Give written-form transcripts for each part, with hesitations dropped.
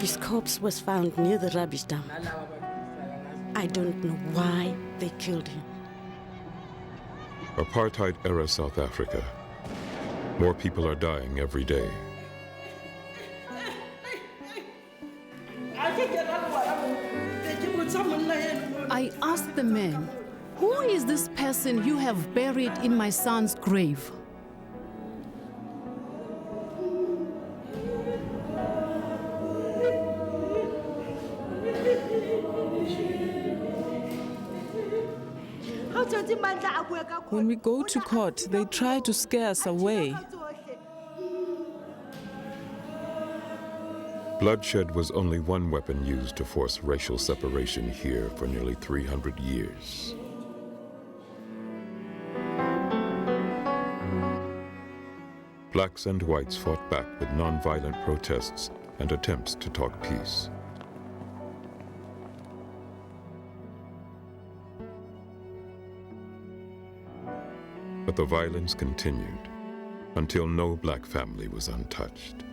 His corpse was found near the rubbish dump. I don't know why they killed him. Apartheid-era South Africa. More people are dying every day. I asked the man, "Who is this person you have buried in my son's grave?" When we go to court, they try to scare us away. Bloodshed was only one weapon used to force racial separation here for nearly 300 years. Blacks and whites fought back with nonviolent protests and attempts to talk peace. But the violence continued until no black family was untouched.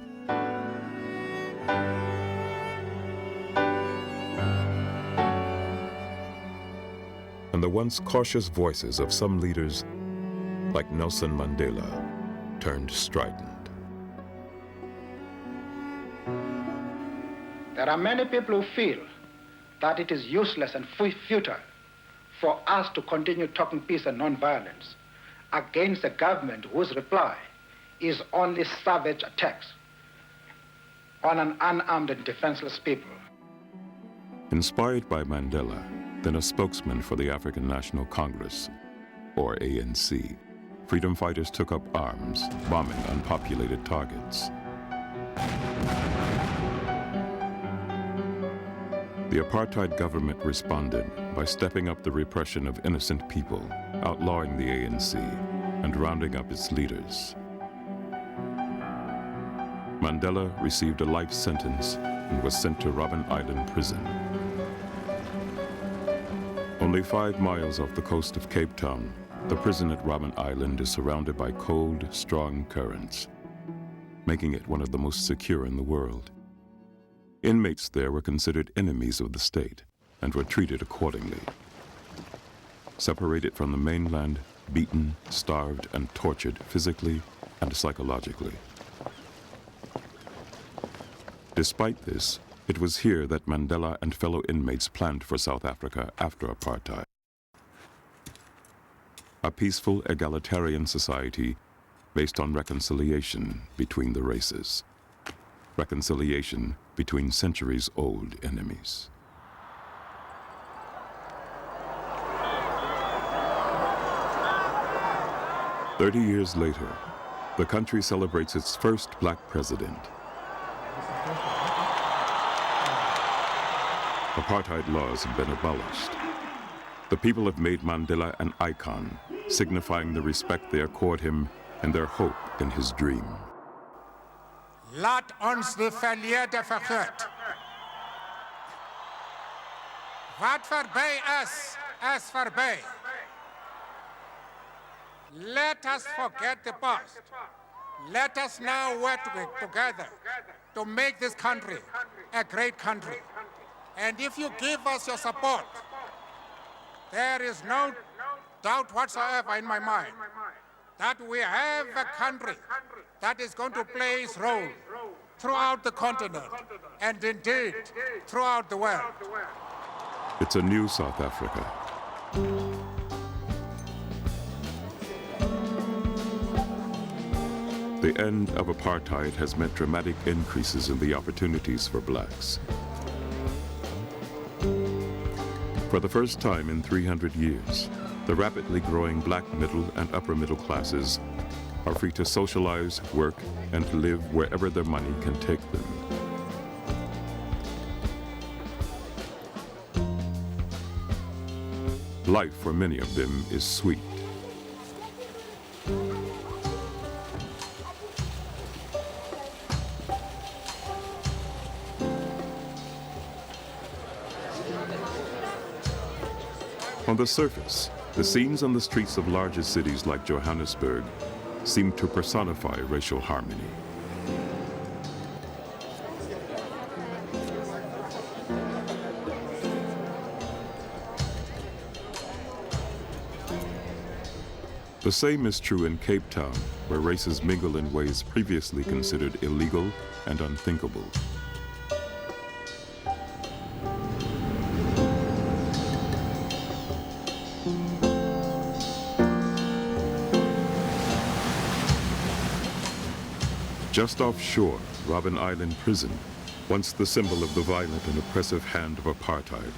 And the once cautious voices of some leaders, like Nelson Mandela, turned strident. There are many people who feel that it is useless and futile for us to continue talking peace and non-violence against a government whose reply is only savage attacks on an unarmed and defenseless people. Inspired by Mandela, then a spokesman for the African National Congress, or ANC, freedom fighters took up arms, bombing unpopulated targets. The apartheid government responded by stepping up the repression of innocent people, outlawing the ANC, and rounding up its leaders. Mandela received a life sentence and was sent to Robben Island prison. Only 5 miles off the coast of Cape Town, the prison at Robben Island is surrounded by cold, strong currents, making it one of the most secure in the world. Inmates there were considered enemies of the state and were treated accordingly. Separated from the mainland, beaten, starved, and tortured physically and psychologically. Despite this, it was here that Mandela and fellow inmates planned for South Africa after apartheid. A peaceful, egalitarian society based on reconciliation between the races. Reconciliation between centuries-old enemies. "30 years later, the country celebrates its first black president. Apartheid laws have been abolished. The people have made Mandela an icon, signifying the respect they accord him and their hope in his dream. Laat ons die verlede vergeet. Wat verby is verby. Let us forget the past. Let us now work together to make this country a great country. And if you give us your support, there is no doubt whatsoever in my mind that we have a country that is going to play its role throughout the continent and indeed throughout the world." It's a new South Africa. The end of apartheid has meant dramatic increases in the opportunities for blacks. For the first time in 300 years, the rapidly growing black middle and upper middle classes are free to socialize, work, and live wherever their money can take them. Life for many of them is sweet. On the surface, the scenes on the streets of larger cities like Johannesburg seem to personify racial harmony. The same is true in Cape Town, where races mingle in ways previously considered illegal and unthinkable. Just offshore, Robben Island Prison, once the symbol of the violent and oppressive hand of apartheid,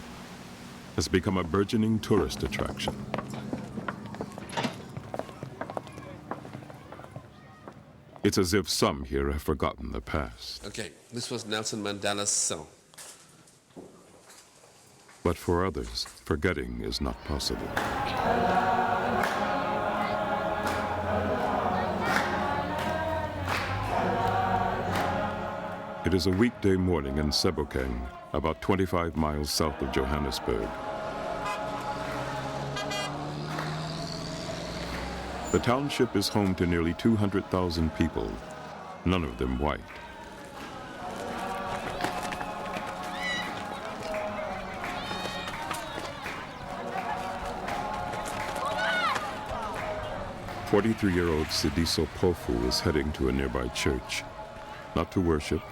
has become a burgeoning tourist attraction. It's as if some here have forgotten the past. Okay, this was Nelson Mandela's cell. But for others, forgetting is not possible. It is a weekday morning in Sebokeng, about 25 miles south of Johannesburg. The township is home to nearly 200,000 people, none of them white. "43-year-old Sidiso Pofu is heading to a nearby church, not to worship,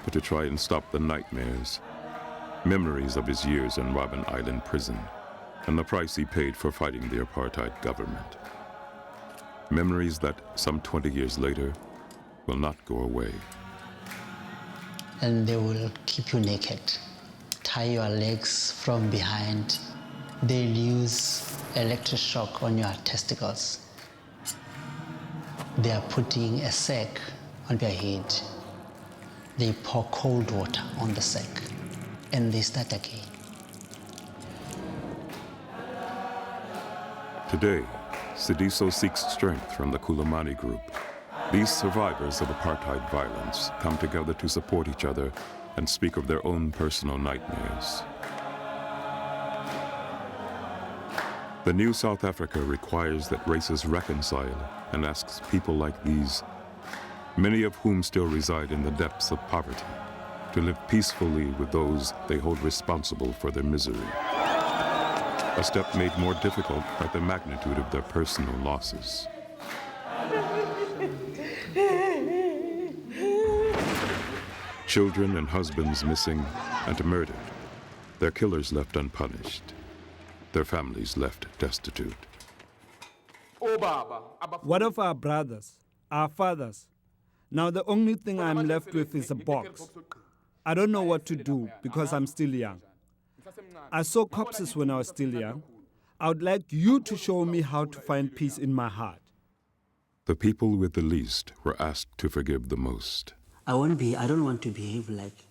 but to try and stop the nightmares, memories of his years in Robben Island Prison, and the price he paid for fighting the apartheid government. Memories that, some 20 years later, will not go away. And they will keep you naked, tie your legs from behind. They'll use electric shock on your testicles. They are putting a sack on your head. They pour cold water on the sack, and they start again. Today, Sidiso seeks strength from the Kulumani group. These survivors of apartheid violence come together to support each other and speak of their own personal nightmares. The new South Africa requires that races reconcile and asks people like these, many of whom still reside in the depths of poverty, to live peacefully with those they hold responsible for their misery. A step made more difficult by the magnitude of their personal losses. Children and husbands missing and murdered, their killers left unpunished, their families left destitute. What of our brothers, our fathers? Now the only thing I'm left with is a box. I don't know what to do because I'm still young. I saw corpses when I was still young. I would like you to show me how to find peace in my heart. The people with the least were asked to forgive the most. I don't want to behave like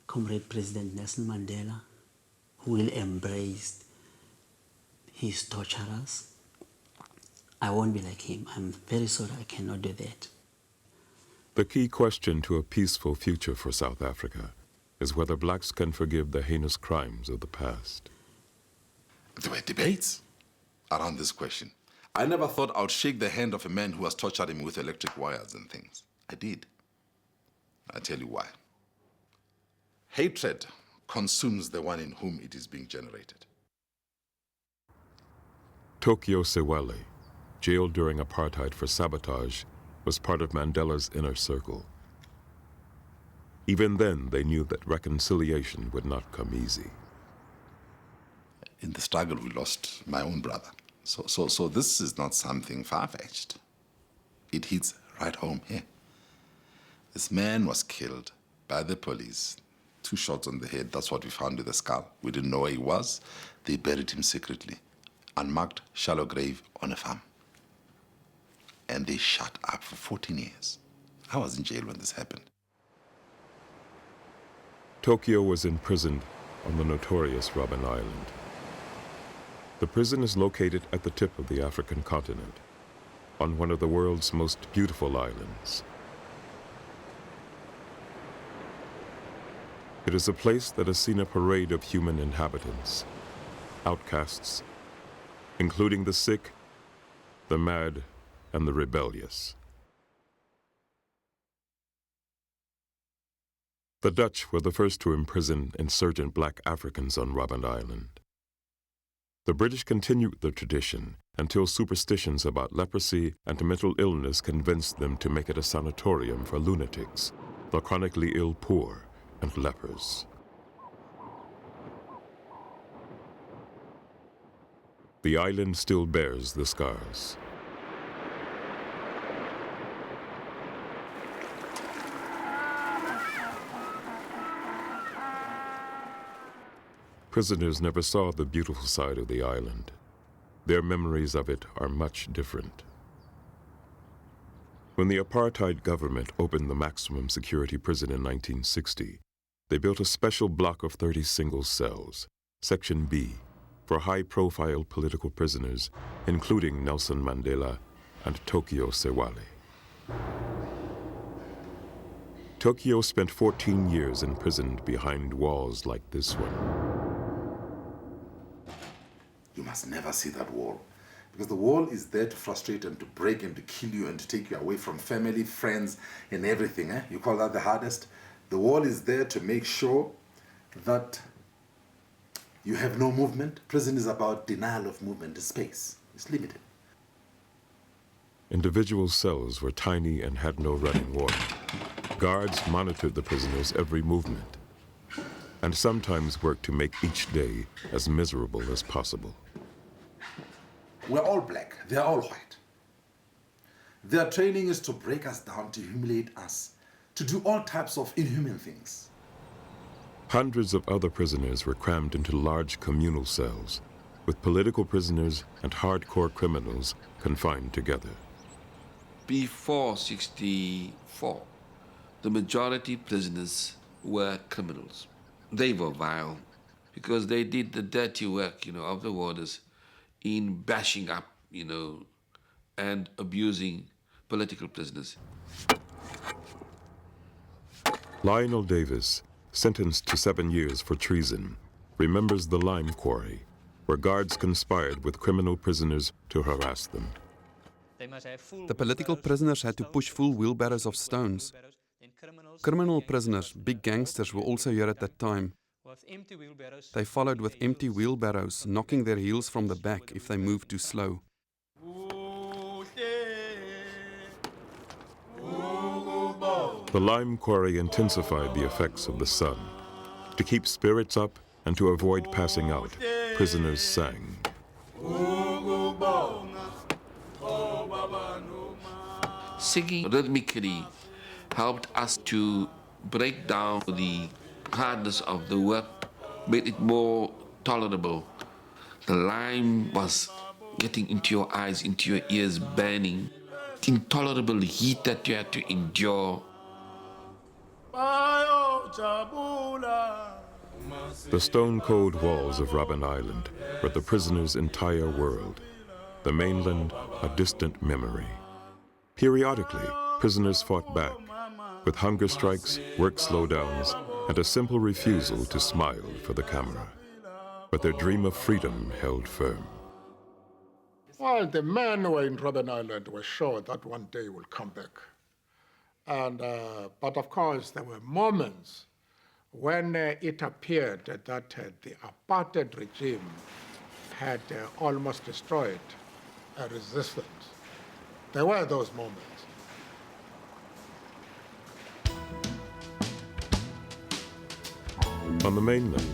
Comrade President Nelson Mandela, who will embrace his torturers. I won't be like him. I'm very sorry I cannot do that. The key question to a peaceful future for South Africa is whether blacks can forgive the heinous crimes of the past. There were debates around this question. I never thought I would shake the hand of a man who has tortured him with electric wires and things. I did. I'll tell you why. Hatred consumes the one in whom it is being generated. Tokyo Sewale, jailed during apartheid for sabotage, was part of Mandela's inner circle. Even then, they knew that reconciliation would not come easy. In the struggle, we lost my own brother. So this is not something far-fetched. It hits right home here. This man was killed by the police. 2 shots on the head, that's what we found with the skull. We didn't know where he was. They buried him secretly. Unmarked, shallow grave on a farm. And they shut up for 14 years. I was in jail when this happened. Tokyo was imprisoned on the notorious Robben Island. The prison is located at the tip of the African continent, on one of the world's most beautiful islands. It is a place that has seen a parade of human inhabitants, outcasts, including the sick, the mad, and the rebellious. The Dutch were the first to imprison insurgent black Africans on Robben Island. The British continued the tradition until superstitions about leprosy and mental illness convinced them to make it a sanatorium for lunatics, the chronically ill poor, and lepers. The island still bears the scars. Prisoners never saw the beautiful side of the island. Their memories of it are much different. When the apartheid government opened the maximum security prison in 1960, they built a special block of 30 single cells, Section B, for high-profile political prisoners, including Nelson Mandela and Tokyo Sewale. Tokyo spent 14 years imprisoned behind walls like this one. You must never see that wall, because the wall is there to frustrate and to break and to kill you and to take you away from family, friends, and everything. You call that the hardest? The wall is there to make sure that you have no movement. Prison is about denial of movement. The space is limited. Individual cells were tiny and had no running water. Guards monitored the prisoners' every movement, and sometimes worked to make each day as miserable as possible. We're all black, they're all white. Their training is to break us down, to humiliate us, to do all types of inhuman things. Hundreds of other prisoners were crammed into large communal cells, with political prisoners and hardcore criminals confined together. Before 1964, the majority prisoners were criminals. They were vile because they did the dirty work, of the warders in bashing up, and abusing political prisoners. Lionel Davis, sentenced to 7 years for treason, remembers the lime quarry, where guards conspired with criminal prisoners to harass them. The political prisoners had to push full wheelbarrows of stones. Criminal prisoners, big gangsters, were also here at that time. They followed with empty wheelbarrows, knocking their heels from the back if they moved too slow. The lime quarry intensified the effects of the sun. To keep spirits up and to avoid passing out, prisoners sang. Singing rhythmically helped us to break down the hardness of the work, made it more tolerable. The lime was getting into your eyes, into your ears, burning. Intolerable heat that you had to endure. The stone-cold walls of Robben Island were the prisoners' entire world, the mainland a distant memory. Periodically, prisoners fought back, with hunger strikes, work slowdowns, and a simple refusal to smile for the camera. But their dream of freedom held firm. Well, the men who were in Robben Island were sure that one day will come back. But of course, there were moments when it appeared that the apartheid regime had almost destroyed a resistance. There were those moments. On the mainland,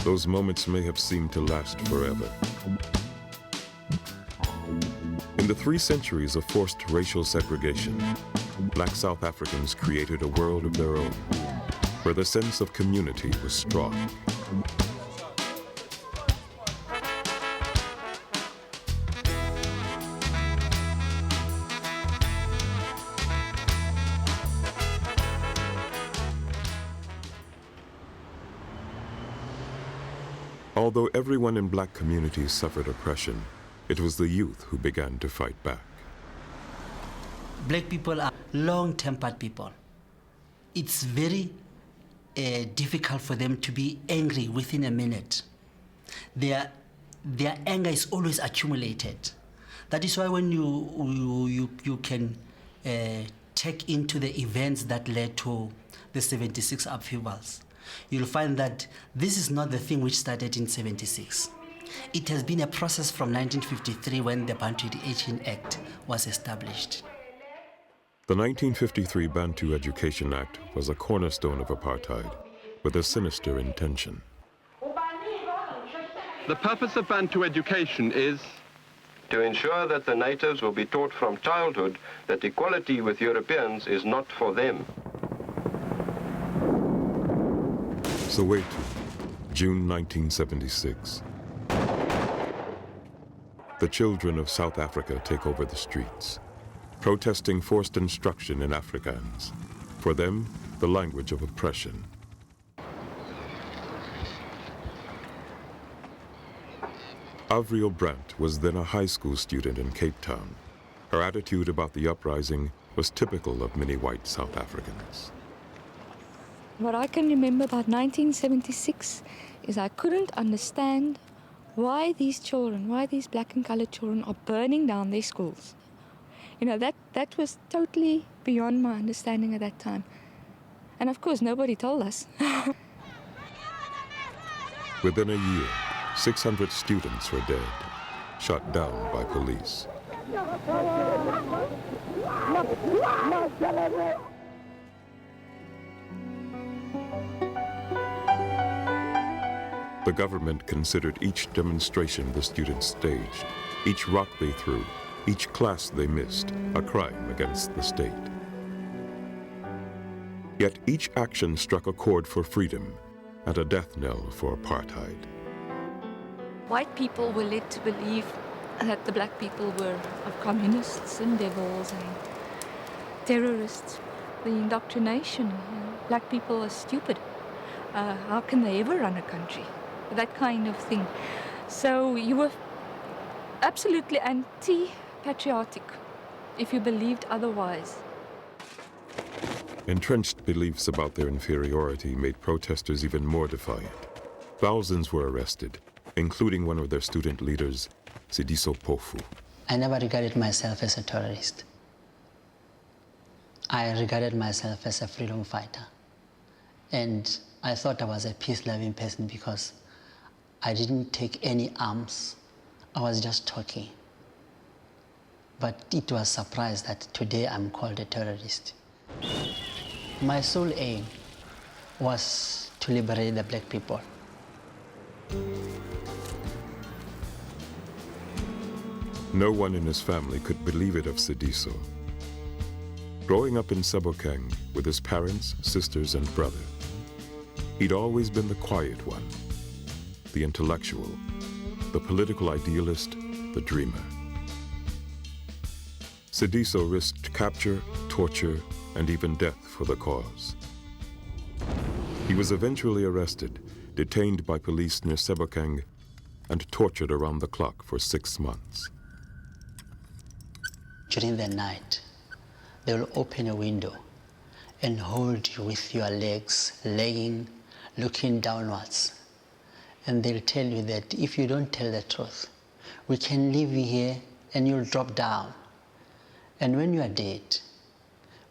those moments may have seemed to last forever. In the 3 centuries of forced racial segregation, Black South Africans created a world of their own, where the sense of community was strong. Although everyone in black communities suffered oppression, it was the youth who began to fight back. Black people are long-tempered people. It's very difficult for them to be angry within a minute. Their anger is always accumulated. That is why when you can take into the events that led to the 76 upheavals, you'll find that this is not the thing which started in 76. It has been a process from 1953 when the Bantu Education Act was established. The 1953 Bantu Education Act was a cornerstone of apartheid with a sinister intention. The purpose of Bantu education is to ensure that the natives will be taught from childhood that equality with Europeans is not for them. Soweto, June 1976. The children of South Africa take over the streets, protesting forced instruction in Afrikaans. For them, the language of oppression. Avril Brandt was then a high school student in Cape Town. Her attitude about the uprising was typical of many white South Africans. What I can remember about 1976 is I couldn't understand why these children, why these black and colored children are burning down their schools. You know, that was totally beyond my understanding at that time. And of course, nobody told us. Within a year, 600 students were dead, shot down by police. The government considered each demonstration the students staged, each rock they threw, each class they missed, a crime against the state. Yet each action struck a chord for freedom and a death knell for apartheid. White people were led to believe that the black people were communists and devils and terrorists. The indoctrination, black people are stupid. How can they ever run a country? That kind of thing. So you were absolutely anti-patriotic if you believed otherwise. Entrenched beliefs about their inferiority made protesters even more defiant. Thousands were arrested, including one of their student leaders, Sidiso Pofu. I never regarded myself as a terrorist. I regarded myself as a freedom fighter. And I thought I was a peace-loving person because I didn't take any arms. I was just talking. But it was a surprise that today I'm called a terrorist. My sole aim was to liberate the black people. No one in his family could believe it of Sidiso. Growing up in Sebokeng with his parents, sisters, and brother, he'd always been the quiet one, the intellectual, the political idealist, the dreamer. Sidiso risked capture, torture, and even death for the cause. He was eventually arrested, detained by police near Sebokeng, and tortured around the clock for 6 months. During the night, they will open a window and hold you with your legs laying, looking downwards. And they'll tell you that if you don't tell the truth, we can leave you here and you'll drop down. And when you are dead,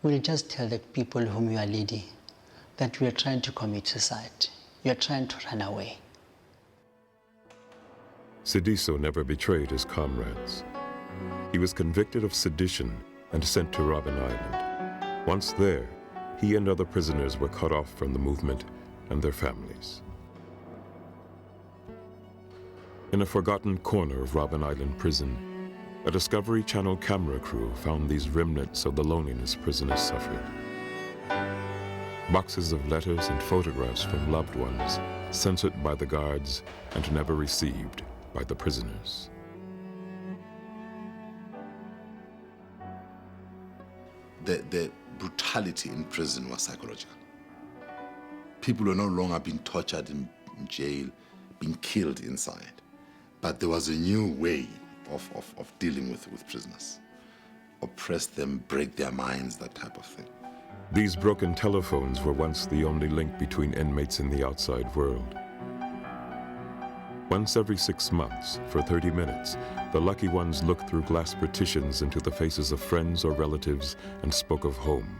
we'll just tell the people whom you are leading that we are trying to commit suicide. You are trying to run away. Sidiso never betrayed his comrades. He was convicted of sedition and sent to Robben Island. Once there, he and other prisoners were cut off from the movement and their families. In a forgotten corner of Robben Island prison, a Discovery Channel camera crew found these remnants of the loneliness prisoners suffered. Boxes of letters and photographs from loved ones, censored by the guards and never received by the prisoners. The brutality in prison was psychological. People were no longer being tortured in jail, being killed inside. But there was a new way of dealing with prisoners. Oppress them, break their minds, that type of thing. These broken telephones were once the only link between inmates and the outside world. Once every 6 months, for 30 minutes, the lucky ones looked through glass partitions into the faces of friends or relatives and spoke of home.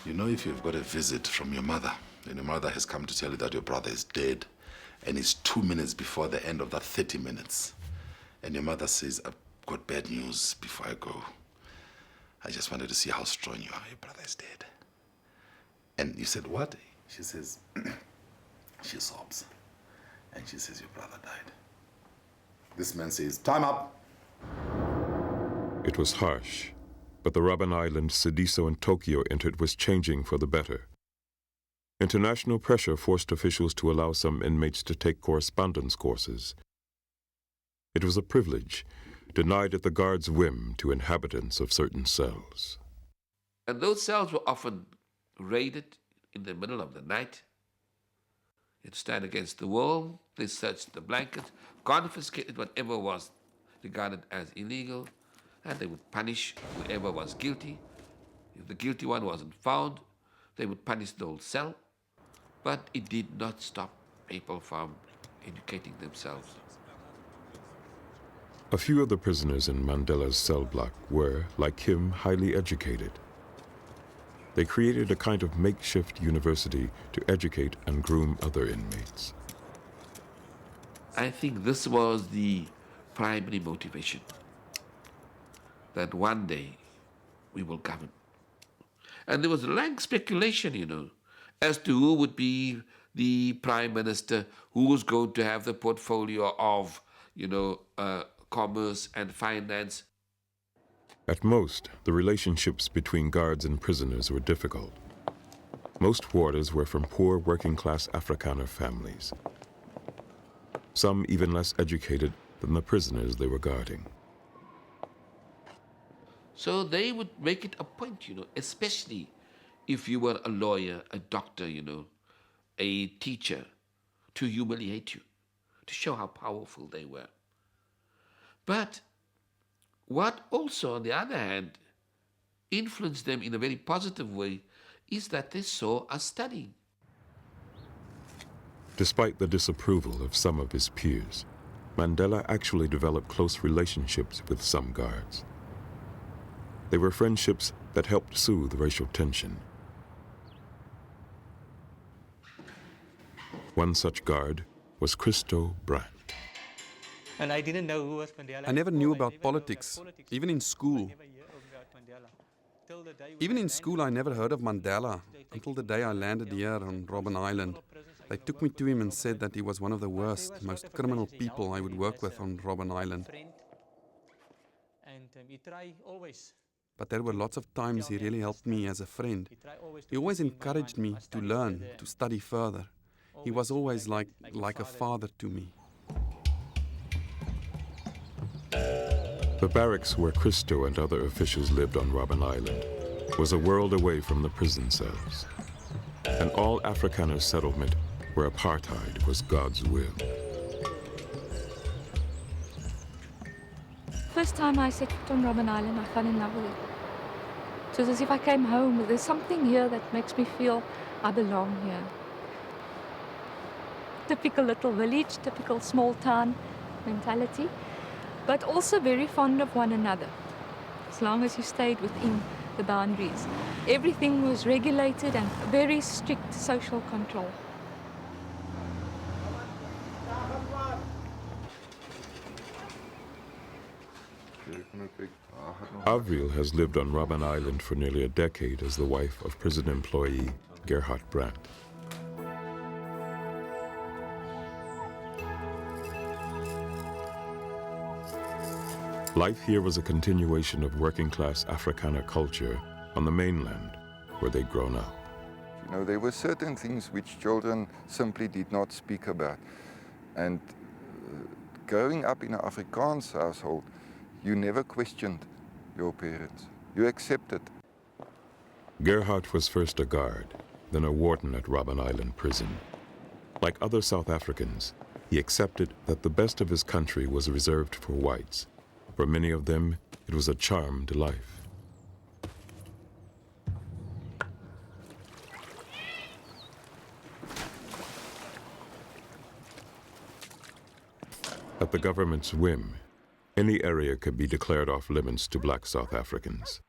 You know, if you've got a visit from your mother, and your mother has come to tell you that your brother is dead, and it's 2 minutes before the end of that 30 minutes, and your mother says, I've got bad news before I go. I just wanted to see how strong you are. Your brother is dead. And you said, what? She says, she sobs. And she says, your brother died. This man says, time up. It was harsh, but the Robben Island Sediso and Tokyo entered was changing for the better. International pressure forced officials to allow some inmates to take correspondence courses. It was a privilege, denied at the guard's whim to inhabitants of certain cells. And those cells were often raided in the middle of the night. You'd stand against the wall, they searched the blankets, confiscated whatever was regarded as illegal, and they would punish whoever was guilty. If the guilty one wasn't found, they would punish the whole cell. But it did not stop people from educating themselves. A few of the prisoners in Mandela's cell block were, like him, highly educated. They created a kind of makeshift university to educate and groom other inmates. I think this was the primary motivation, that one day we will govern. And there was rank speculation, as to who would be the prime minister, who was going to have the portfolio of, commerce and finance. At most, the relationships between guards and prisoners were difficult. Most warders were from poor working-class Afrikaner families, some even less educated than the prisoners they were guarding. So they would make it a point, especially if you were a lawyer, a doctor, a teacher, to humiliate you, to show how powerful they were. But what also, on the other hand, influenced them in a very positive way is that they saw us studying. Despite the disapproval of some of his peers, Mandela actually developed close relationships with some guards. They were friendships that helped soothe racial tension. One such guard was Christo Brandt. And I didn't know who was Mandela. I never knew about politics, even in school. Even in school, I never heard of Mandela until the day I landed here on Robben Island. They took me to him and said that he was one of the worst, most criminal people I would work with on Robben Island. But there were lots of times he really helped me as a friend. He always encouraged me to learn, to study further. He was always like a father to me. The barracks where Christo and other officials lived on Robben Island was a world away from the prison cells. An all-Afrikaner settlement where apartheid was God's will. First time I set foot on Robben Island, I fell in love with it. It was as if I came home. There's something here that makes me feel I belong here. Typical little village, typical small town mentality, but also very fond of one another, as long as you stayed within the boundaries. Everything was regulated and very strict social control. Avril has lived on Robben Island for nearly a decade as the wife of prison employee Gerhard Brandt. Life here was a continuation of working-class Afrikaner culture on the mainland, where they'd grown up. There were certain things which children simply did not speak about. And growing up in an Afrikaans household, you never questioned your parents. You accepted. Gerhard was first a guard, then a warden at Robben Island Prison. Like other South Africans, he accepted that the best of his country was reserved for whites. For many of them, it was a charmed life. At the government's whim, any area could be declared off limits to black South Africans.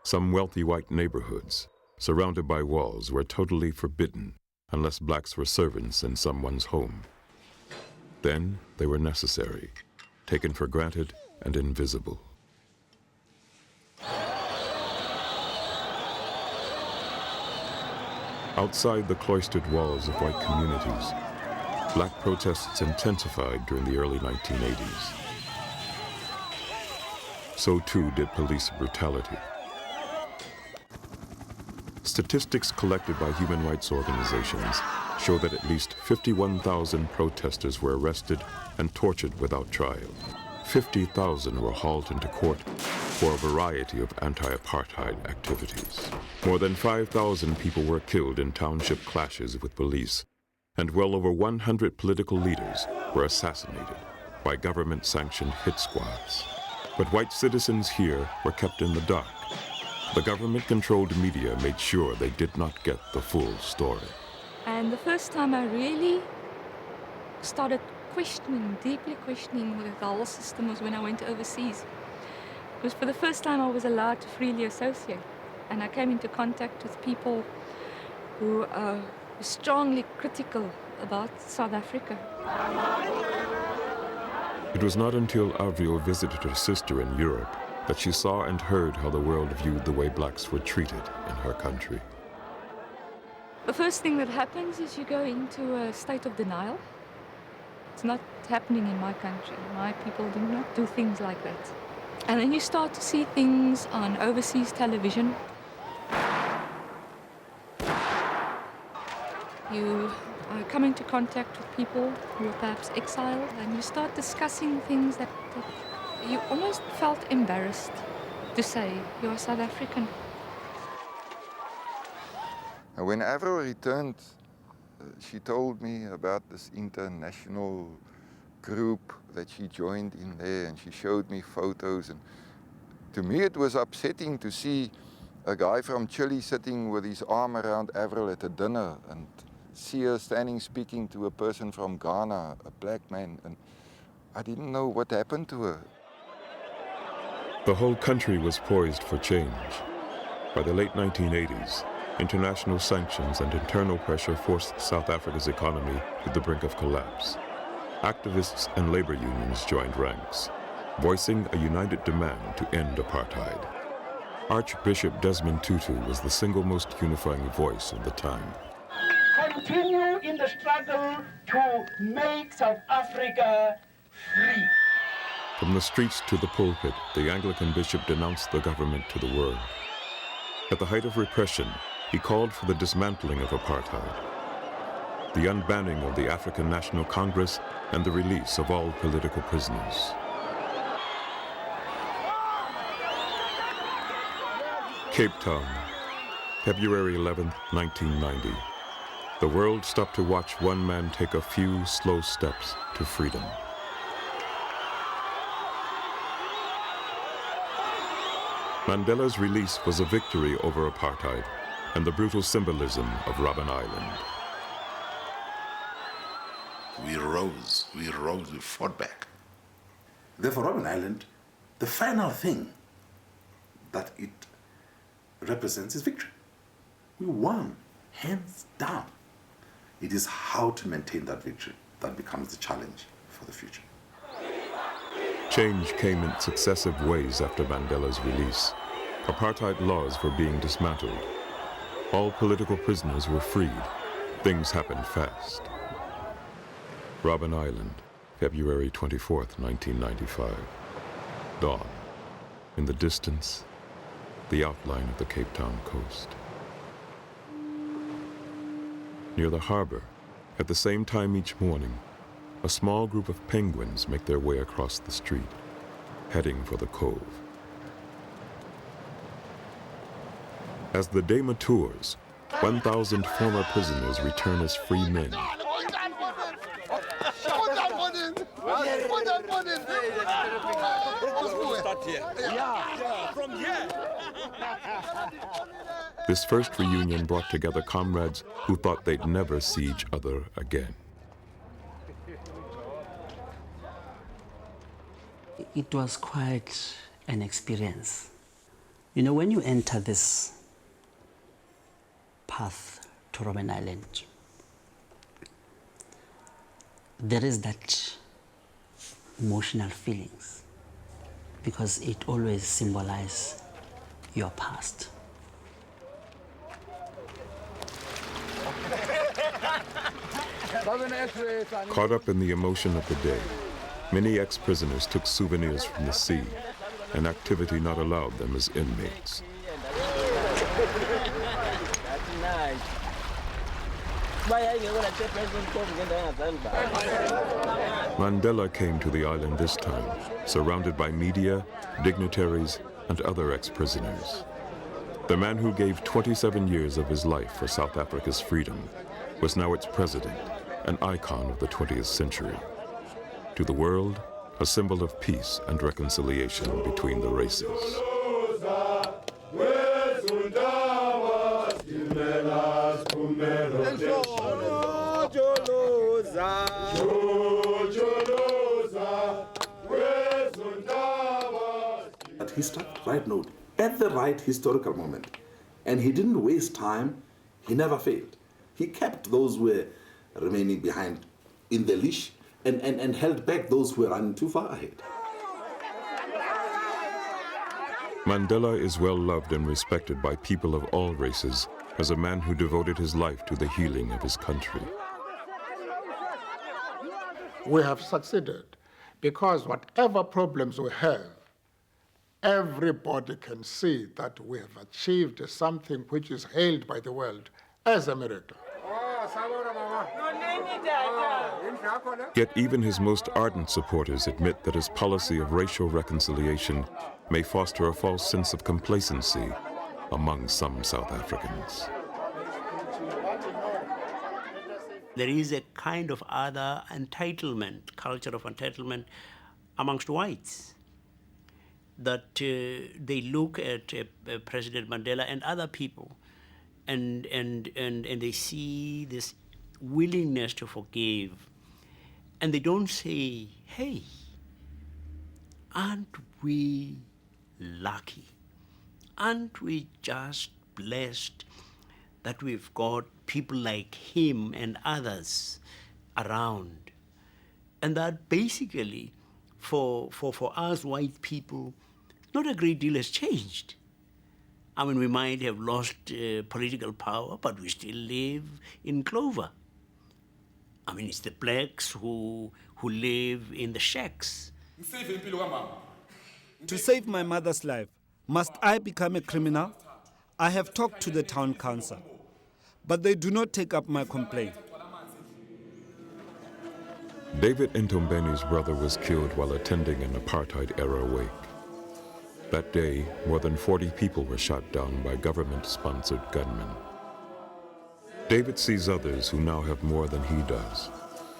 Some wealthy white neighborhoods, surrounded by walls, were totally forbidden unless blacks were servants in someone's home. Then they were necessary, taken for granted and invisible. Outside the cloistered walls of white communities, black protests intensified during the early 1980s. So too did police brutality. Statistics collected by human rights organizations show that at least 51,000 protesters were arrested and tortured without trial. 50,000 were hauled into court for a variety of anti-apartheid activities. More than 5,000 people were killed in township clashes with police, and well over 100 political leaders were assassinated by government-sanctioned hit squads. But white citizens here were kept in the dark. The government-controlled media made sure they did not get the full story. And the first time I really started questioning, deeply questioning the whole system was when I went overseas. It was for the first time I was allowed to freely associate. And I came into contact with people who were strongly critical about South Africa. It was not until Avril visited her sister in Europe that she saw and heard how the world viewed the way blacks were treated in her country. The first thing that happens is you go into a state of denial. It's not happening in my country. My people do not do things like that. And then you start to see things on overseas television. You are coming into contact with people who are perhaps exiled, and you start discussing things that you almost felt embarrassed to say you're South African. When Avril returned, she told me about this international group that she joined in there, and she showed me photos. And to me it was upsetting to see a guy from Chile sitting with his arm around Avril at a dinner, and see her standing speaking to a person from Ghana, a black man, and I didn't know what happened to her. The whole country was poised for change. By the late 1980s, international sanctions and internal pressure forced South Africa's economy to the brink of collapse. Activists and labor unions joined ranks, voicing a united demand to end apartheid. Archbishop Desmond Tutu was the single most unifying voice of the time. Continue in the struggle to make South Africa free. From the streets to the pulpit, the Anglican bishop denounced the government to the world. At the height of repression, he called for the dismantling of apartheid, the unbanning of the African National Congress, and the release of all political prisoners. Cape Town, February 11, 1990. The world stopped to watch one man take a few slow steps to freedom. Mandela's release was a victory over apartheid and the brutal symbolism of Robben Island. We rose, we fought back. Therefore, Robben Island, the final thing that it represents is victory. We won, hands down. It is how to maintain that victory that becomes the challenge for the future. Change came in successive waves after Mandela's release. Apartheid laws were being dismantled. All political prisoners were freed. Things happened fast. Robben Island, February 24th, 1995. Dawn. In the distance, the outline of the Cape Town coast. Near the harbor, at the same time each morning, a small group of penguins make their way across the street, heading for the cove. As the day matures, 1,000 former prisoners return as free men. This first reunion brought together comrades who thought they'd never see each other again. It was quite an experience. You know, when you enter this path to Robben Island, there is that emotional feelings because it always symbolizes your past. Caught up in the emotion of the day, many ex-prisoners took souvenirs from the sea, an activity not allowed them as inmates. Mandela came to the island this time, surrounded by media, dignitaries, and other ex-prisoners. The man who gave 27 years of his life for South Africa's freedom was now its president, an icon of the 20th century. To the world, a symbol of peace and reconciliation between the races. But he struck the right note at the right historical moment. And he didn't waste time. He never failed. He kept those who were remaining behind in the leash and held back those who were running too far ahead. Mandela is well loved and respected by people of all races as a man who devoted his life to the healing of his country. We have succeeded because whatever problems we have, everybody can see that we have achieved something which is hailed by the world as a miracle. Yet even his most ardent supporters admit that his policy of racial reconciliation may foster a false sense of complacency among some South Africans. There is a kind of other entitlement, culture of entitlement amongst whites, that they look at President Mandela and other people and they see this willingness to forgive, and they don't say, hey, aren't we lucky? Aren't we just blessed that we've got people like him and others around? And that basically, for us white people, not a great deal has changed. I mean, we might have lost political power, but we still live in clover. I mean, it's the blacks who live in the shacks. To save my mother's life, must I become a criminal? I have talked to the town council, but they do not take up my complaint. David Ntombeni's brother was killed while attending an apartheid-era wake. That day, more than 40 people were shot down by government-sponsored gunmen. David sees others who now have more than he does,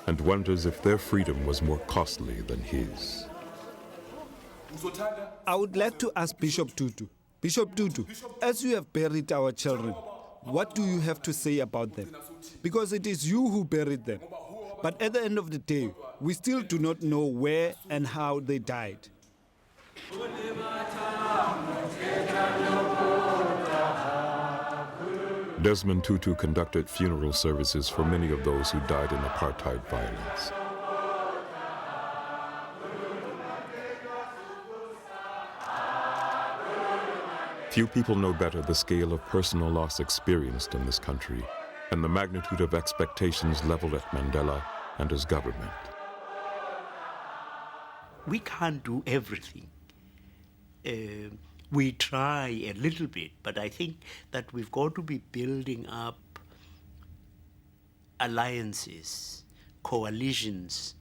and wonders if their freedom was more costly than his. I would like to ask Bishop Tutu. Bishop Tutu, as you have buried our children, what do you have to say about them? Because it is you who buried them. But at the end of the day, we still do not know where and how they died. Desmond Tutu conducted funeral services for many of those who died in apartheid violence. Few people know better the scale of personal loss experienced in this country and the magnitude of expectations leveled at Mandela and his government. We can't do everything. We try a little bit, but I think that we've got to be building up alliances, coalitions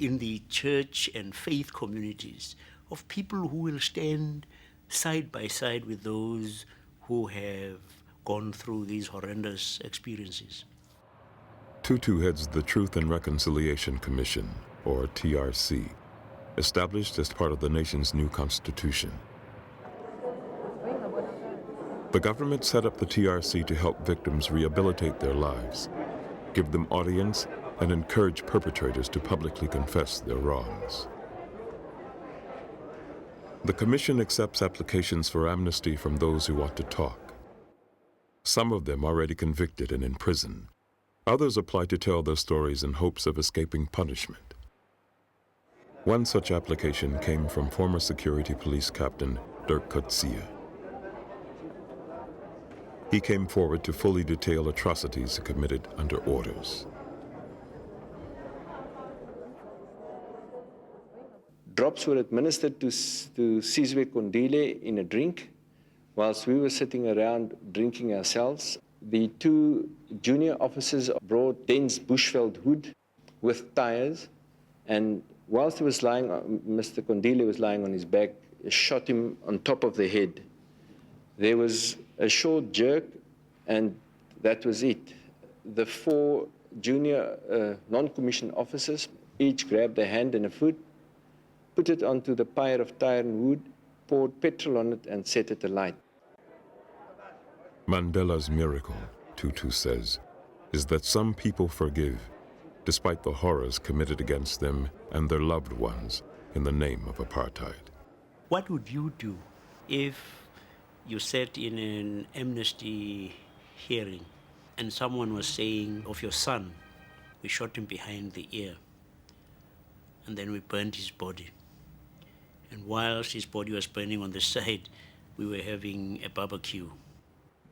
in the church and faith communities of people who will stand side by side with those who have gone through these horrendous experiences. Tutu heads the Truth and Reconciliation Commission, or TRC, established as part of the nation's new constitution. The government set up the TRC to help victims rehabilitate their lives, give them audience, and encourage perpetrators to publicly confess their wrongs. The Commission accepts applications for amnesty from those who want to talk. Some of them already convicted and in prison. Others apply to tell their stories in hopes of escaping punishment. One such application came from former security police captain Dirk Coetzee. He came forward to fully detail atrocities committed under orders. Drops were administered to Sizwe Kondile in a drink whilst we were sitting around drinking ourselves. The two junior officers brought dense bushveld wood with tires, and whilst he was lying, Mr. Kondile was lying on his back, shot him on top of the head. There was a short jerk, and that was it. The four junior non-commissioned officers each grabbed a hand and a foot, put it onto the pyre of tire and wood, poured petrol on it, and set it alight. Mandela's miracle, Tutu says, is that some people forgive, despite the horrors committed against them and their loved ones in the name of apartheid. What would you do if you sat in an amnesty hearing and someone was saying of your son, we shot him behind the ear and then we burned his body. And whilst his body was burning on the side, we were having a barbecue.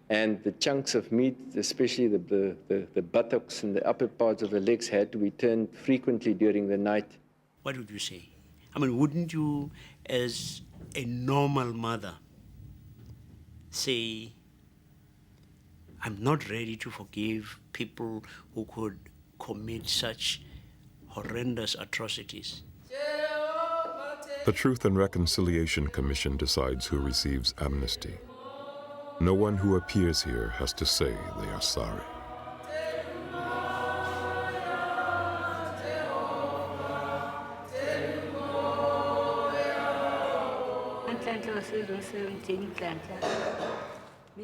And the chunks of meat, especially the buttocks and the upper parts of the legs, had to be turned frequently during the night. What would you say? I mean, wouldn't you, as a normal mother, say, I'm not ready to forgive people who could commit such horrendous atrocities? The Truth and Reconciliation Commission decides who receives amnesty. No one who appears here has to say they are sorry.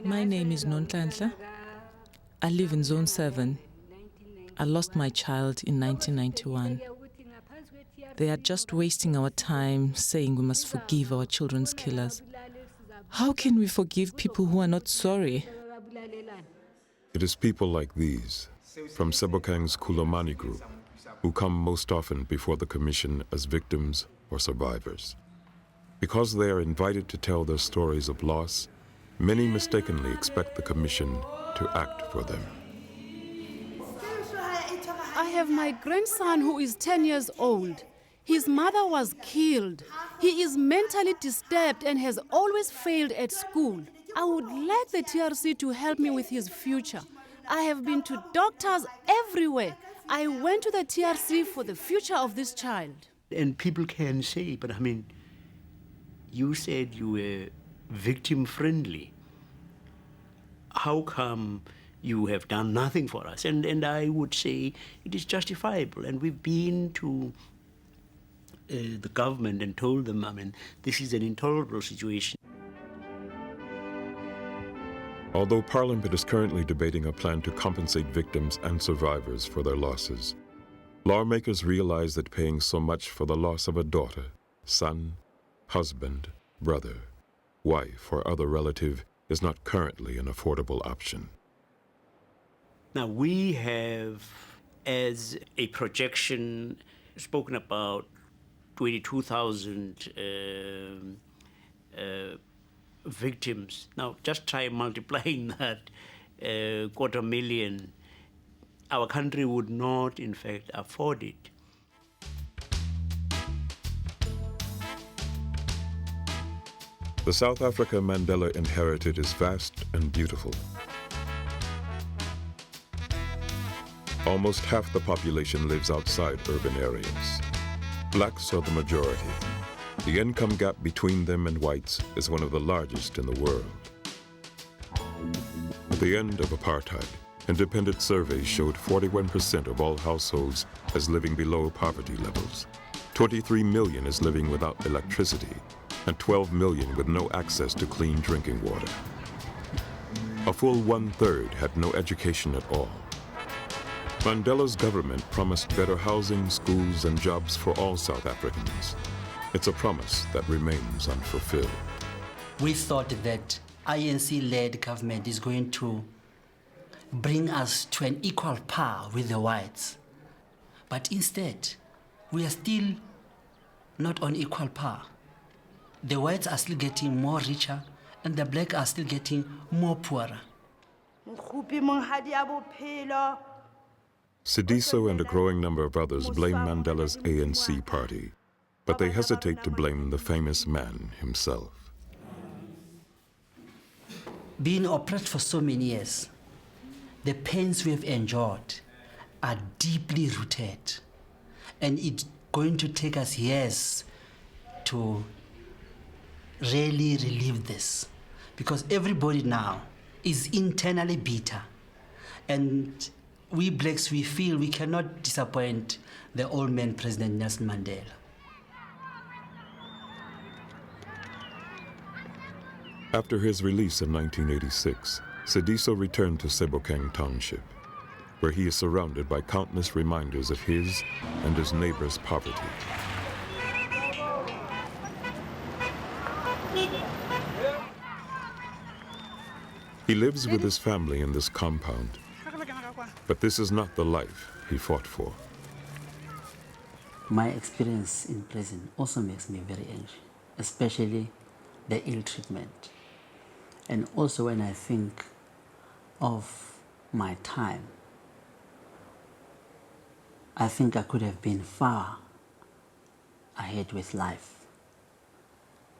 My name is Nonhlanhla. I live in Zone 7. I lost my child in 1991. They are just wasting our time saying we must forgive our children's killers. How can we forgive people who are not sorry? It is people like these, from Sebokang's Kulomani group, who come most often before the commission as victims or survivors. Because they are invited to tell their stories of loss, many mistakenly expect the commission to act for them. I have my grandson who is 10 years old. His mother was killed. He is mentally disturbed and has always failed at school. I would like the TRC to help me with his future. I have been to doctors everywhere. I went to the TRC for the future of this child. And people can say, but I mean, you said you were victim-friendly. How come you have done nothing for us? And I would say it is justifiable. And we've been to the government and told them, I mean, this is an intolerable situation. Although Parliament is currently debating a plan to compensate victims and survivors for their losses, lawmakers realize that paying so much for the loss of a daughter, son, husband, brother, wife, or other relative is not currently an affordable option. Now, we have, as a projection, spoken about 22,000 victims. Now, just try multiplying that 250,000. Our country would not, in fact, afford it. The South Africa Mandela inherited is vast and beautiful. Almost half the population lives outside urban areas. Blacks are the majority. The income gap between them and whites is one of the largest in the world. At the end of apartheid, independent surveys showed 41% of all households as living below poverty levels. 23 million is living without electricity, and 12 million with no access to clean drinking water. A full 1/3 had no education at all. Mandela's government promised better housing, schools, and jobs for all South Africans. It's a promise that remains bring us to an equal par with the whites. But instead, we are still not on equal par. The whites are still getting more richer, and the black are still getting more poorer. Sidiso and a growing number of others blame Mandela's ANC party, but they hesitate to blame the famous man himself. Being oppressed for so many years, the pains we have endured are deeply rooted, and it's going to take us years to really relieve this, because everybody now is internally bitter, and we blacks, we feel we cannot disappoint the old man, President Nelson Mandela. After his release in 1986, Sidiso returned to Sebokeng Township, where he is surrounded by countless reminders of his and his neighbors' poverty. He lives with his family in this compound, but this is not the life he fought for. My experience in prison also makes me very angry, especially the ill treatment. And also when I think of my time, I think I could have been far ahead with life.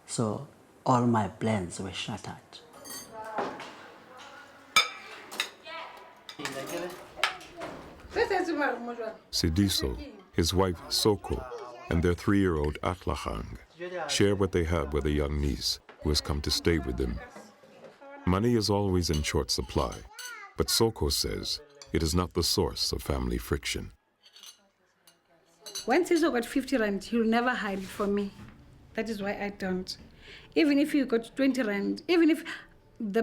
So all my plans were shattered. Sidiso, his wife Soko, and their 3-year-old Atlahang share what they have with a young niece who has come to stay with them. Money is always in short supply, but Soko says it is not the source of family friction. Once he's got 50 rand, he'll never hide it from me. That is why I don't. Even if he got 20 rand, even if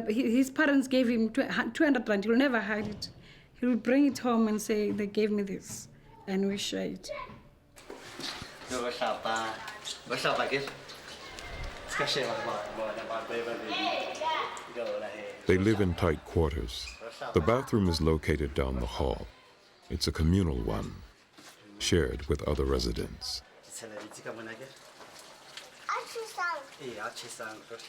his parents gave him 200 rand, he'll never hide it. He'll bring it home and say, they gave me this, and we share it. They live in tight quarters. The bathroom is located down the hall. It's a communal one, shared with other residents.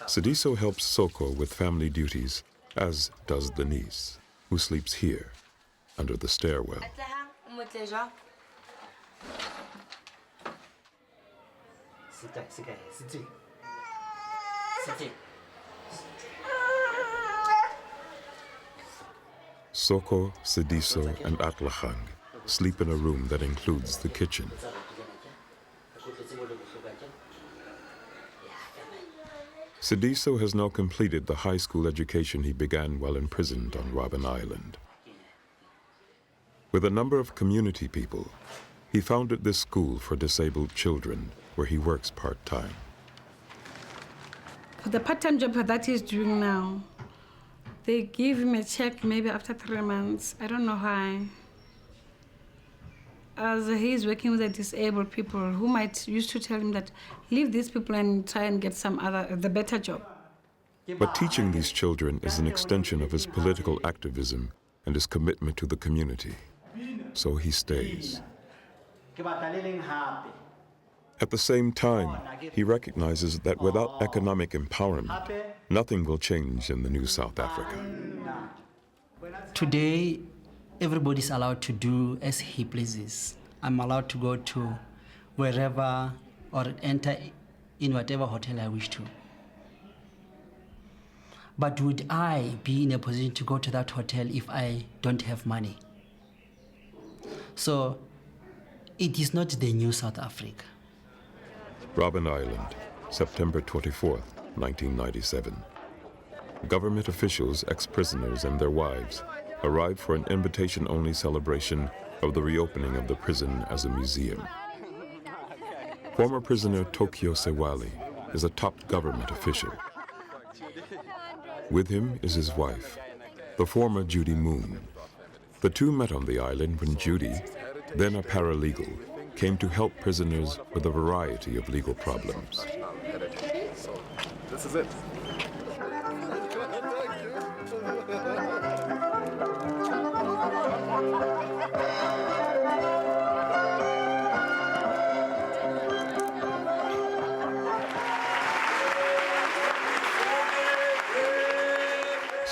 Sidiso helps Soko with family duties, as does the niece, who sleeps here, under the stairwell. Soko, Sidiso, and Atlahang sleep in a room that includes the kitchen. Sidiso has now completed the high school education he began while imprisoned on Robben Island. With a number of community people, he founded this school for disabled children, where he works part-time. For the part-time job that he's doing now, they give him a check maybe after 3 months. I don't know why. As he's working with the disabled people who might used to tell him that leave these people and try and get the better job. But teaching these children is an extension of his political activism and his commitment to the community. So he stays. At the same time, he recognizes that without economic empowerment, nothing will change in the new South Africa. Today, everybody's allowed to do as he pleases. I'm allowed to go to wherever or enter in whatever hotel I wish to. But would I be in a position to go to that hotel if I don't have money? So it is not the new South Africa. Robben Island, September 24th, 1997. Government officials, ex-prisoners, and their wives arrived for an invitation-only celebration of the reopening of the prison as a museum. Former prisoner Tokyo Sewali is a top government official. With him is his wife, the former Judy Moon. The two met on the island when Judy, then a paralegal, came to help prisoners with a variety of legal problems. So, this is it.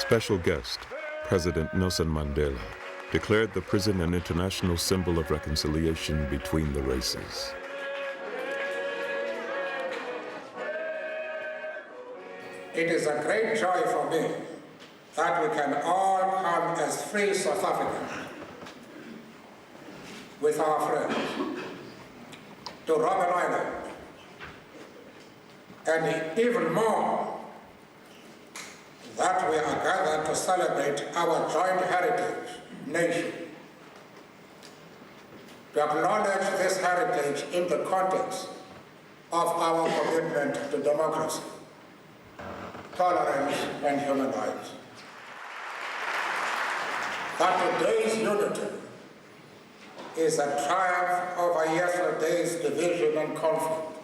special guest, President Nelson Mandela, declared the prison an international symbol of reconciliation between the races. It is a great joy for me that we can all come as free South Africans with our friends to Robben Island, and even more that we are gathered to celebrate our joint heritage nation, to acknowledge this heritage in the context of our commitment to democracy, tolerance, and human rights. That today's unity is a triumph over yesterday's division and conflict.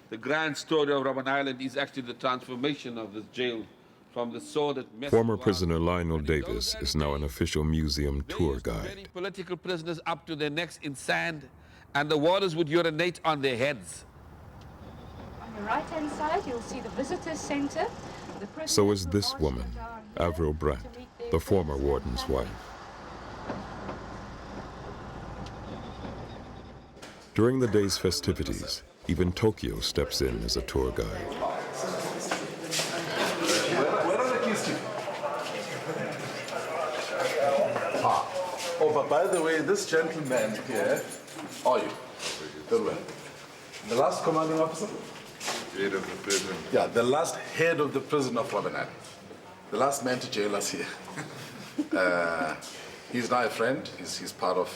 The grand story of Robben Island is actually the transformation of this jail from the sordid mess. Former prisoner Lionel Davis is now an official museum tour guide. Many political prisoners up to their necks in sand, and the warders would urinate on their heads. On the right-hand side, you'll see the visitor center. So is this woman, Avril Brandt, the former warden's wife. During the day's festivities, even Tokyo steps in as a tour guide. Where are the keys to? Oh, but by the way, this gentleman here, are you? Very well. The last commanding officer? Head of the prison. Yeah, the last head of the prison of Robben Island. The last man to jail us here. He's now a friend. He's part of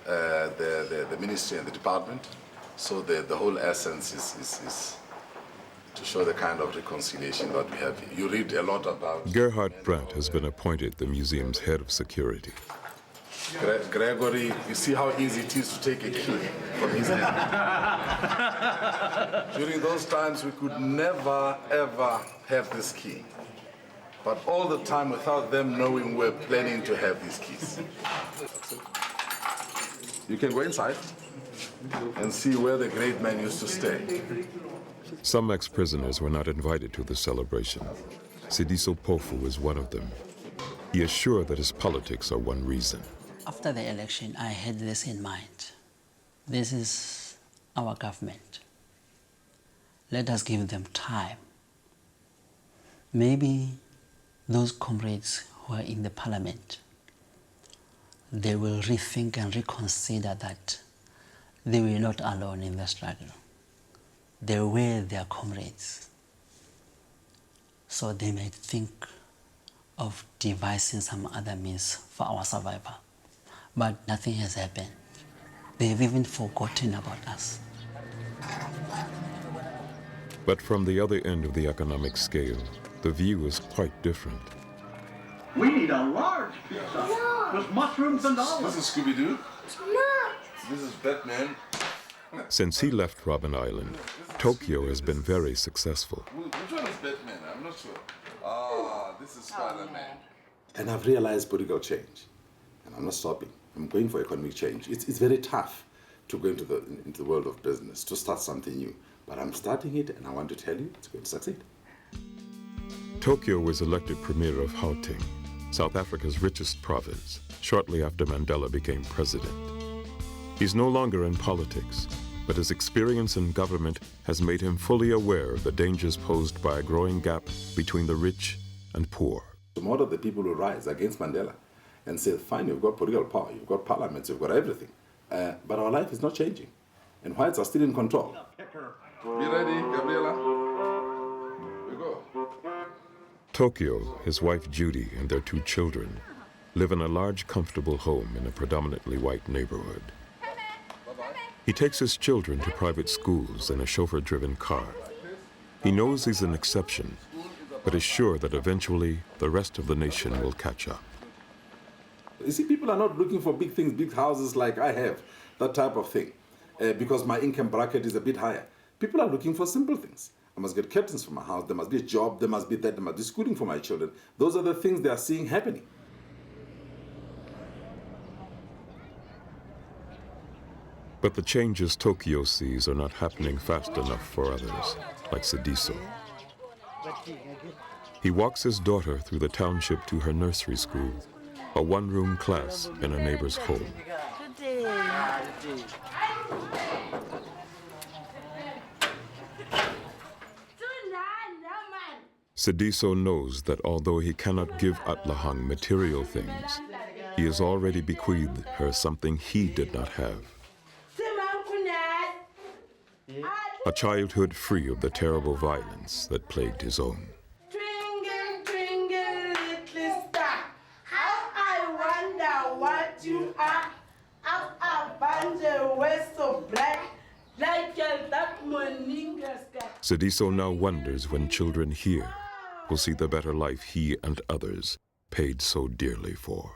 the ministry and the department. So the whole essence is to show the kind of reconciliation that we have here. You read a lot about... Gerhard Brandt has been appointed the museum's head of security. Gregory, you see how easy it is to take a key from his hand. During those times, we could never, ever have this key. But all the time, without them knowing, we're planning to have these keys. You can go inside and see where the great man used to stay. Some ex-prisoners were not invited to the celebration. Sidiso Pofu is one of them. He is sure that his politics are one reason. After the election, I had this in mind. This is our government. Let us give them time. Maybe those comrades who are in the parliament, they will rethink and reconsider that they were not alone in the struggle. They were their comrades. So they might think of devising some other means for our survival. But nothing has happened. They've even forgotten about us. But from the other end of the economic scale, the view is quite different. We need a large pizza with mushrooms and olives. This is Scooby-Doo. No. This is Batman. Since he left Robben Island, Tokyo has been very successful. Which one is Batman? I'm not sure. Ah, this is Spider-Man. And I've realized political change. And I'm not stopping. I'm going for economic change. It's very tough to go into the world of business, to start something new. But I'm starting it, and I want to tell you, it's going to succeed. Tokyo was elected premier of Gauteng, South Africa's richest province, shortly after Mandela became president. He's no longer in politics, but his experience in government has made him fully aware of the dangers posed by a growing gap between the rich and poor. More of the people will rise against Mandela and say, fine, you've got political power, you've got parliaments, you've got everything. But our life is not changing. And whites are still in control. Be ready, Gabriela. We go. Tokyo, his wife Judy, and their 2 children live in a large, comfortable home in a predominantly white neighborhood. He takes his children to private schools in a chauffeur-driven car. He knows he's an exception, but is sure that eventually the rest of the nation will catch up. You see, people are not looking for big things, big houses like I have, that type of thing, because my income bracket is a bit higher. People are looking for simple things. I must get curtains for my house, there must be a job, there must be that, there must be schooling for my children. Those are the things they are seeing happening. But the changes Tokyo sees are not happening fast enough for others, like Sidiso. He walks his daughter through the township to her nursery school, a one-room class in a neighbor's home. Sidiso knows that although he cannot give Atlahang material things, he has already bequeathed her something he did not have. A childhood free of the terrible violence that plagued his own. Twinkle, twinkle, little star, how I wonder what you are. Up a bunch west so black, like that morning sky. Sidiso now wonders when children here will see the better life he and others paid so dearly for.